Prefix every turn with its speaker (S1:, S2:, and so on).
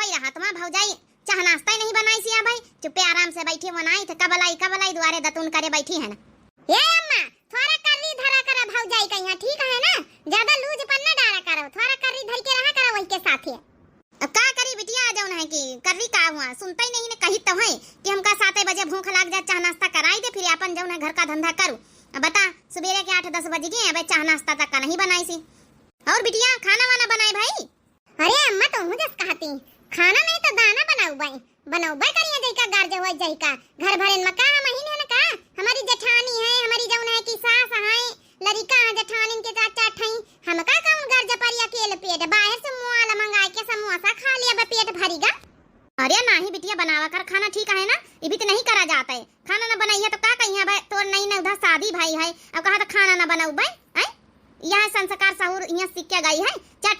S1: भाई रहा तुम्हारा भौजाई चाह नाश्ता ही नहीं बनाई सिया भाई, चुप्पे आराम से बैठी बनाई थे, कब लाई द्वारे दतून करे बैठी है ना। ये अम्मा थोड़ा कर्री धरा करा भौजाई का यहाँ, ठीक है ना, ज्यादा लूज पर ना डाला करो, थोड़ा कर्री धर के रहा करो वही के साथ ही। अब का करी बिटिया जौन है कि कर्री का हुआ सुनता ही नहीं ने, कही तो है कि हमका 7 बजे भूख लाग जा, चाह नाश्ता कराई दे, फिर अपन जौन है घर का धंधा करूं। अब बता सवेरे के 8-10 बज गए, अब चाह नाश्ता तक का नहीं बनाई सी। और बिटिया खाना वाना बनाए भाई? अरे अम्मा तो मुझे कहती खाना नहीं तो दाना बनाऊ भाई, बनाऊ भाई करिए जैका गार्ज होई जैका घर भरेन मका महीने न का हमारी जेठानी है, हमारी जौन है कि सास है, लड़का है जेठानी के चाचा ठई, हमका कौन गार्ज पर अकेले पेट बाहर से मुआला मंगाए के समोसा खा लिया बे पेट भरीगा। अरे नहीं बिटिया बनावा कर खाना, ठीक है ना, ये भी तो नहीं करा जाता है, खाना न बनाई है तो का कहिया भाई, तो नहीं न उधर शादी भाई है, अब कहा तो खाना न बनाऊ भाई, हैं यह संस्कार सहूर यहाँ सीख के गई है, चाहे